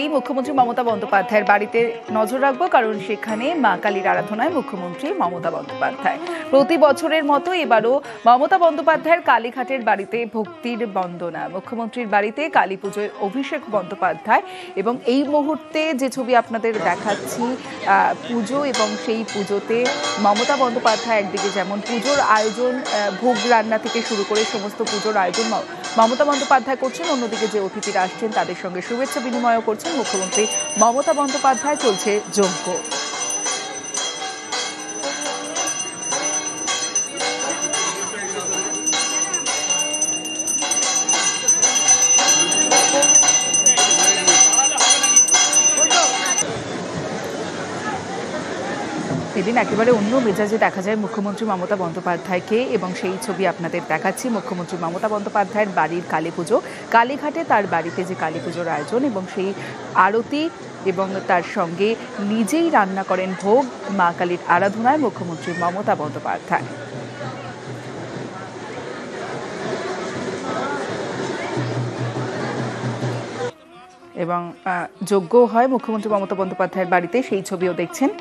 এই মুখ্যমন্ত্রী মমতা বন্দ্যোপাধ্যায়ের বাড়িতে নজর রাখবো, কারণ সেখানে মা কালীর আরাধনায় মুখ্যমন্ত্রী মমতা বন্দ্যোপাধ্যায়। প্রতি বছরের মতো এবারও মমতা বন্দ্যোপাধ্যায়ের কালীঘাটের বাড়িতে ভক্তির বন্দনা। মুখ্যমন্ত্রীর বাড়িতে কালী পুজোয় অভিষেক বন্দ্যোপাধ্যায়, এবং এই মুহূর্তে যে ছবি আপনাদের দেখাচ্ছি পুজো, এবং সেই পুজোতে মমতা বন্দ্যোপাধ্যায় একদিকে যেমন পুজোর আয়োজন, ভোগ রান্না থেকে শুরু করে সমস্ত পুজোর আয়োজন মমতা বন্দ্যোপাধ্যায় করছেন, অন্যদিকে যে অতিথিরা আসছেন তাদের সঙ্গে শুভেচ্ছা বিনিময় করছেন মুখ্যমন্ত্রী মমতা বন্দ্যোপাধ্যায়। চলছে যজ্ঞ। এদিন একেবারে অন্য মেজাজে দেখা যায় মুখ্যমন্ত্রী মমতা বন্দ্যোপাধ্যায়কে, এবং সেই ছবি আপনাদের দেখাচ্ছি। মুখ্যমন্ত্রী মমতা বন্দ্যোপাধ্যায়ের বাড়ির কালী পুজো, কালীঘাটে তার বাড়িতে যে কালী পুজোর আয়োজন, এবং সেই আরতি, এবং তার সঙ্গে নিজেই রান্না করেন ভোগ মা কালীর আরাধনায় মুখ্যমন্ত্রী মমতা বন্দ্যোপাধ্যায়। এবং যজ্ঞ হয় মুখ্যমন্ত্রী মমতা বন্দ্যোপাধ্যায়ের বাড়িতে, সেই ছবিও দেখছেন।